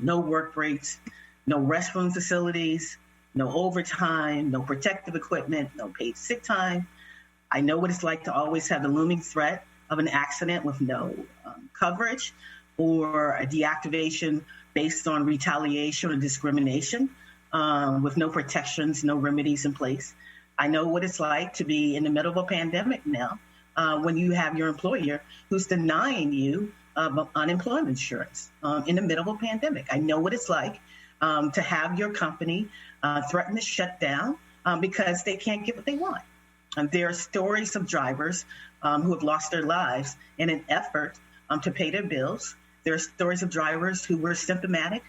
no work breaks, no restroom facilities, no overtime, no protective equipment, no paid sick time. I know what it's like to always have the looming threat of an accident with no coverage or a deactivation based on retaliation or discrimination with no protections, no remedies in place. I know what it's like to be in the middle of a pandemic now when you have your employer who's denying you unemployment insurance in the middle of a pandemic. I know what it's like to have your company threaten to shut down because they can't get what they want. There are stories of drivers who have lost their lives in an effort to pay their bills. There are stories of drivers who were symptomatic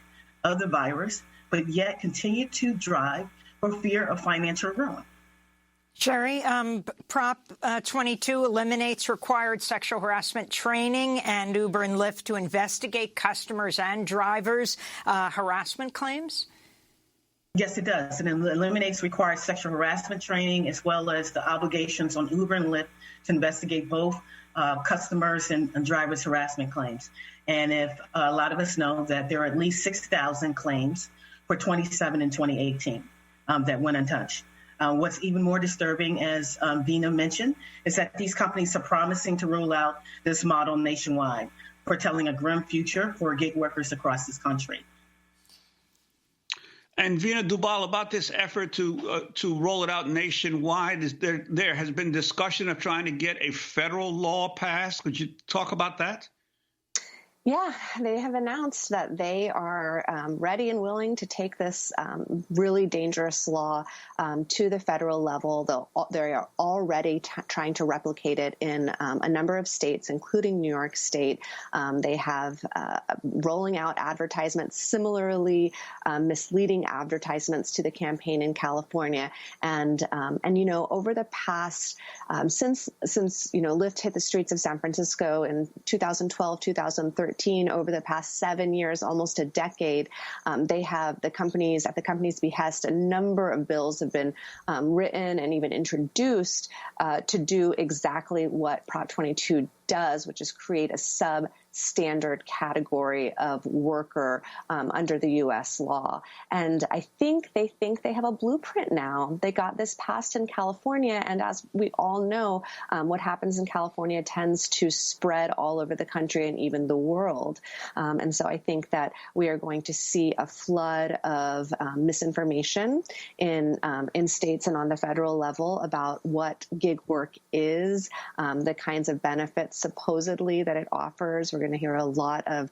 of the virus, but yet continue to drive for fear of financial ruin. Sherry, Prop 22 eliminates required sexual harassment training and Uber and Lyft to investigate customers and drivers' harassment claims? Yes, it does. And it eliminates required sexual harassment training as well as the obligations on Uber and Lyft to investigate both customers and drivers' harassment claims. And if a lot of us know that there are at least 6,000 claims for 2017 and 2018 that went untouched. What's even more disturbing, as Vina mentioned, is that these companies are promising to roll out this model nationwide, foretelling a grim future for gig workers across this country. And Vina Dubal, about this effort to roll it out nationwide, there has been discussion of trying to get a federal law passed. Could you talk about that? Yeah, they have announced that they are ready and willing to take this really dangerous law to the federal level. They are already trying to replicate it in a number of states, including New York State. They have rolling out advertisements, similarly misleading advertisements to the campaign in California. And you know, over the past, since you know, Lyft hit the streets of San Francisco in 2012, 2013, over the past 7 years, almost a decade, they have at the company's behest, a number of bills have been written and even introduced to do exactly what Prop 22 does, which is create a substandard category of worker under the U.S. law. And I think they have a blueprint now. They got this passed in California, and as we all know, what happens in California tends to spread all over the country and even the world. And so I think that we are going to see a flood of misinformation in states and on the federal level about what gig work is, the kinds of benefits supposedly that it offers. We're going to hear a lot of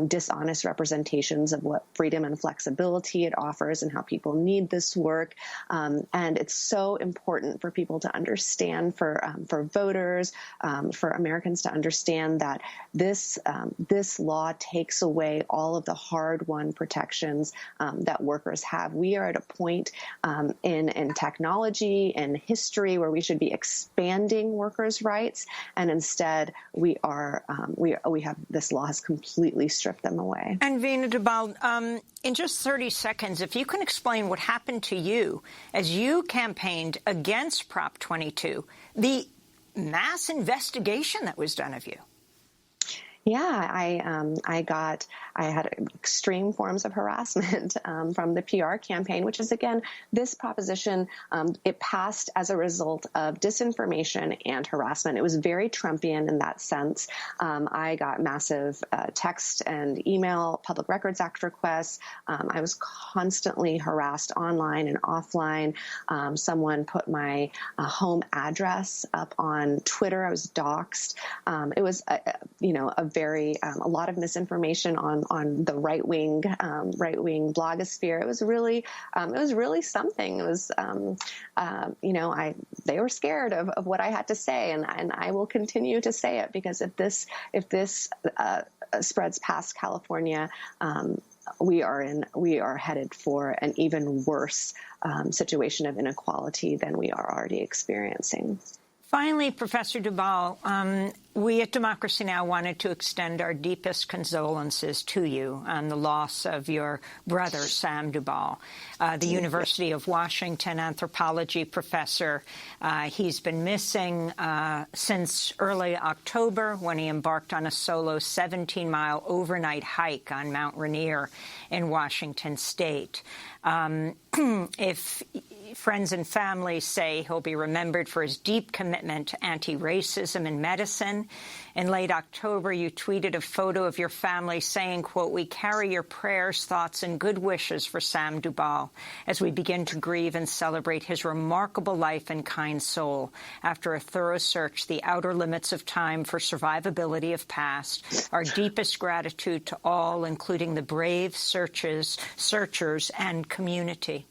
dishonest representations of what freedom and flexibility it offers and how people need this work. And it's so important for people to understand, for voters, for Americans to understand that this law takes away all of the hard-won protections that workers have. We are at a point in technology and history where we should be expanding workers' rights, and instead we have this law has completely stripped them away. And Vina Dubal, in just 30 seconds, if you can explain what happened to you as you campaigned against Prop 22, the mass investigation that was done of you. Yeah, I had extreme forms of harassment from the PR campaign, which is, again, this proposition, it passed as a result of disinformation and harassment. It was very Trumpian in that sense. I got massive text and email, Public Records Act requests. I was constantly harassed online and offline. Someone put my home address up on Twitter. I was doxxed. It was, a a lot of misinformation on the right wing blogosphere. It was really something. It was, they were scared of what I had to say, and I will continue to say it, because if this spreads past California, we are headed for an even worse situation of inequality than we are already experiencing. Finally, Professor Dubal, we at Democracy Now! Wanted to extend our deepest condolences to you on the loss of your brother, Sam Dubal, the University of Washington anthropology professor. He's been missing since early October, when he embarked on a solo 17-mile overnight hike on Mount Rainier in Washington state. If friends and family say he'll be remembered for his deep commitment to anti-racism in medicine. In late October, you tweeted a photo of your family saying, quote, "We carry your prayers, thoughts, and good wishes for Sam Dubal as we begin to grieve and celebrate his remarkable life and kind soul. After a thorough search, the outer limits of time for survivability of past, our deepest gratitude to all, including the brave searchers, and community."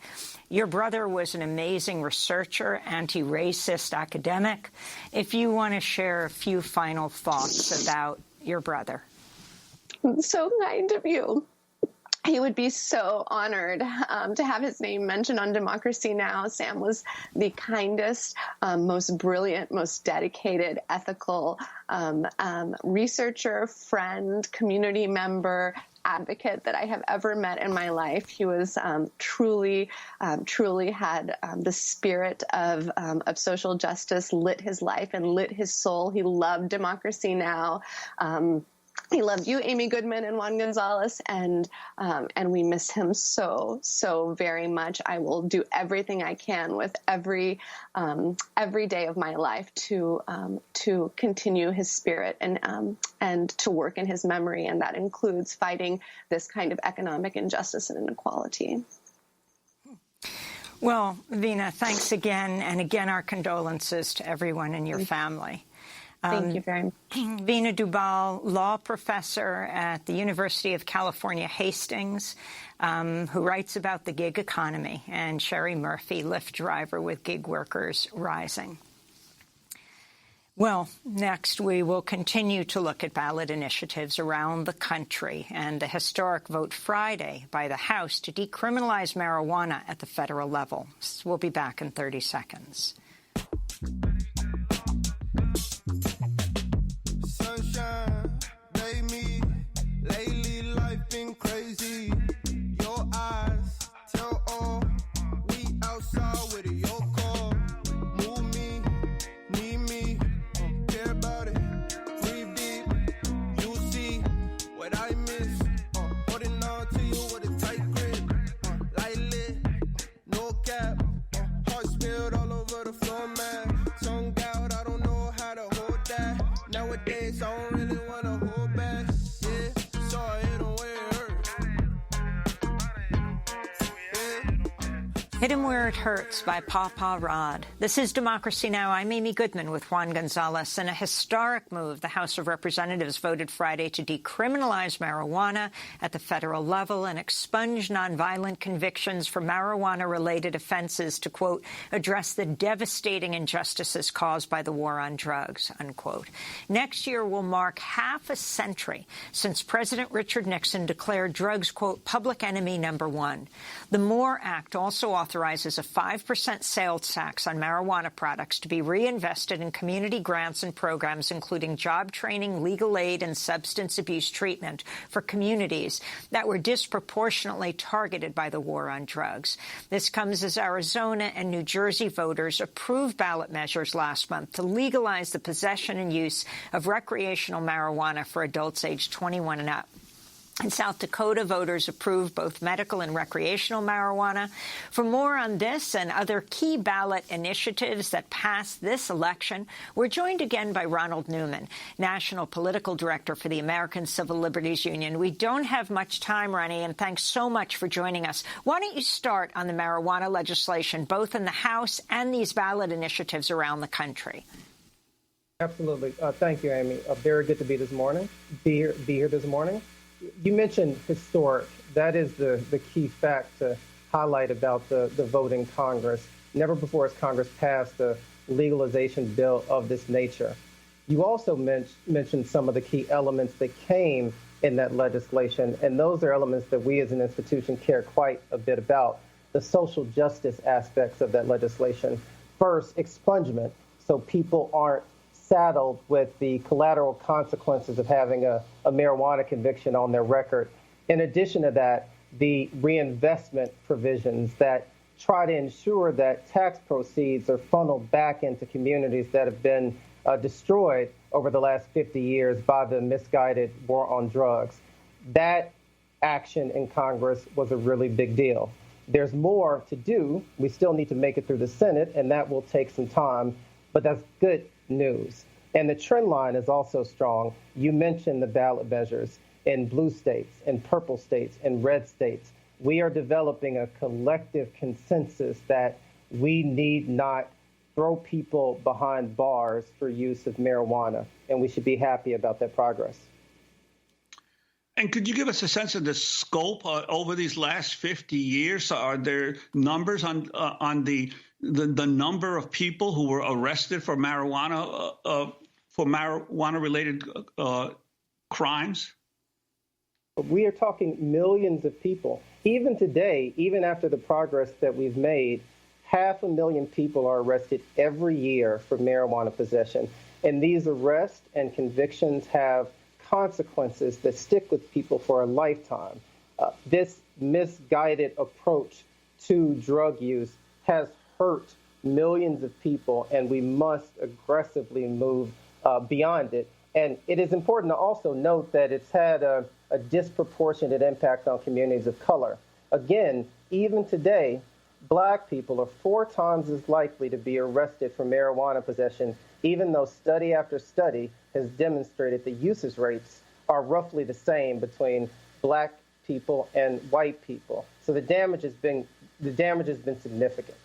Your brother was an amazing researcher, anti-racist academic. If you want to share a few final thoughts about your brother. So kind of you. He would be so honored to have his name mentioned on Democracy Now! Sam was the kindest, most brilliant, most dedicated, ethical researcher, friend, community member, advocate that I have ever met in my life. He was truly had the spirit of social justice, lit his life and lit his soul. He loved Democracy Now! He loved you, Amy Goodman, and Juan Gonzalez, and we miss him so very much. I will do everything I can with every day of my life to continue his spirit and to work in his memory, and that includes fighting this kind of economic injustice and inequality. Well, Veena, thanks again, and again our condolences to everyone in your family. Thank you very much. Veena Dubal, law professor at the University of California, Hastings, who writes about the gig economy, and Sherry Murphy, Lyft driver with Gig Workers Rising. Well, next we will continue to look at ballot initiatives around the country and the historic vote Friday by the House to decriminalize marijuana at the federal level. We'll be back in 30 seconds. Sunshine, baby, lately life been crazy. Your eyes tell all, we outside with your call. Move me, need me, care about it, breathe deep. You see what I miss, holding on to you with a tight grip. Lightly, no cap, heart spilled all over the floor, man. Tongue out, I don't know how to hold that. Nowadays, I don't really want to hold back. Yeah, so I hit him where it hurts. Yeah. Hit 'em Where It Hurts by Papa Rod. This is Democracy Now! I'm Amy Goodman with Juan Gonzalez. In a historic move, the House of Representatives voted Friday to decriminalize marijuana at the federal level and expunge nonviolent convictions for marijuana-related offenses to, quote, address the devastating injustices caused by the war on drugs, unquote. Next year will mark half a century since President Richard Nixon declared drugs, quote, public enemy number one. The MORE Act also authorizes a 5% sales tax on marijuana products to be reinvested in community grants and programs, including job training, legal aid, and substance abuse treatment for communities that were disproportionately targeted by the war on drugs. This comes as Arizona and New Jersey voters approved ballot measures last month to legalize the possession and use of recreational marijuana for adults aged 21 and up. In South Dakota, voters approved both medical and recreational marijuana. For more on this and other key ballot initiatives that passed this election, we're joined again by Ronald Newman, National Political Director for the American Civil Liberties Union. We don't have much time, Ronnie, and thanks so much for joining us. Why don't you start on the marijuana legislation, both in the House and these ballot initiatives around the country? Absolutely. Thank you, Amy. Very good to be here this morning. You mentioned historic. That is the key fact to highlight about the vote in Congress. Never before has Congress passed a legalization bill of this nature. You also mentioned some of the key elements that came in that legislation, and those are elements that we as an institution care quite a bit about. The social justice aspects of that legislation. First, expungement, so people aren't saddled with the collateral consequences of having a marijuana conviction on their record. In addition to that, the reinvestment provisions that try to ensure that tax proceeds are funneled back into communities that have been destroyed over the last 50 years by the misguided war on drugs. That action in Congress was a really big deal. There's more to do. We still need to make it through the Senate, and that will take some time, but that's good news. And the trend line is also strong. You mentioned the ballot measures in blue states, in purple states, in red states. We are developing a collective consensus that we need not throw people behind bars for use of marijuana, and we should be happy about that progress. And could you give us a sense of the scope over these last 50 years? Are there numbers on the number of people who were arrested for marijuana-related crimes? We are talking millions of people. Even today, even after the progress that we've made, 500,000 people are arrested every year for marijuana possession. And these arrests and convictions have consequences that stick with people for a lifetime. This misguided approach to drug use has hurt millions of people, and we must aggressively move beyond it. And it is important to also note that it's had a disproportionate impact on communities of color. Again, even today, Black people are 4 times as likely to be arrested for marijuana possession, even though study after study has demonstrated the usage rates are roughly the same between Black people and white people. So the damage has been significant.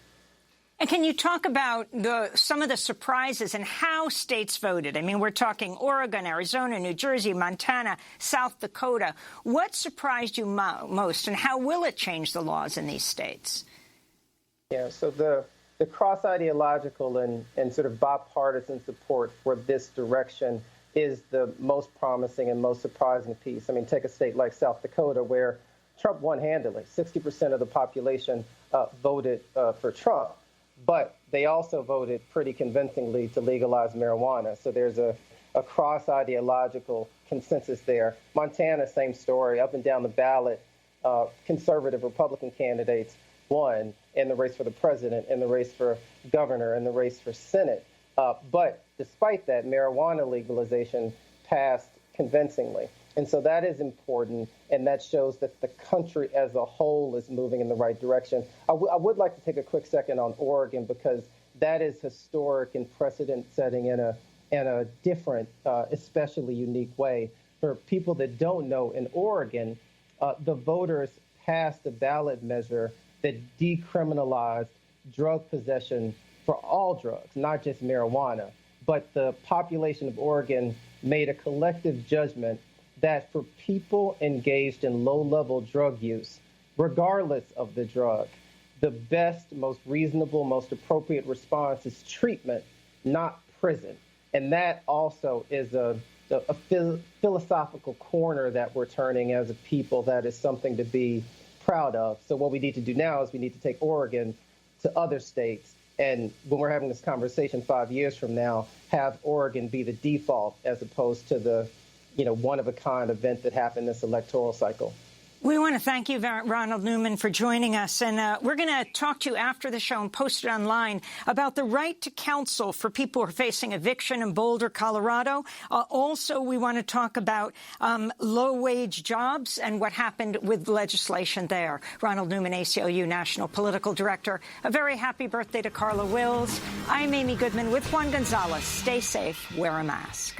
And can you talk about some of the surprises and how states voted? I mean, we're talking Oregon, Arizona, New Jersey, Montana, South Dakota. What surprised you most, and how will it change the laws in these states? Yeah, so the cross-ideological and sort of bipartisan support for this direction is the most promising and most surprising piece. I mean, take a state like South Dakota, where Trump won handily. 60% of the population voted for Trump, but they also voted pretty convincingly to legalize marijuana. So there's a cross-ideological consensus there. Montana, same story. Up and down the ballot, conservative Republican candidates won in the race for the president, in the race for governor, in the race for Senate. But despite that, marijuana legalization passed convincingly. And so that is important, and that shows that the country as a whole is moving in the right direction. I would like to take a quick second on Oregon, because that is historic and precedent-setting in a different, especially unique way. For people that don't know, in Oregon, the voters passed a ballot measure that decriminalized drug possession for all drugs, not just marijuana. But the population of Oregon made a collective judgment that for people engaged in low-level drug use, regardless of the drug, the best, most reasonable, most appropriate response is treatment, not prison. And that also is a philosophical corner that we're turning as a people that is something to be proud of. So what we need to do now is we need to take Oregon to other states. And when we're having this conversation 5 years from now, have Oregon be the default as opposed to the, one-of-a-kind event that happened this electoral cycle. We want to thank you, Ronald Newman, for joining us. And we're going to talk to you after the show and post it online about the right to counsel for people who are facing eviction in Boulder, Colorado. Also, we want to talk about low-wage jobs and what happened with legislation there. Ronald Newman, ACLU National Political Director. A very happy birthday to Carla Wills. I'm Amy Goodman with Juan Gonzalez. Stay safe. Wear a mask.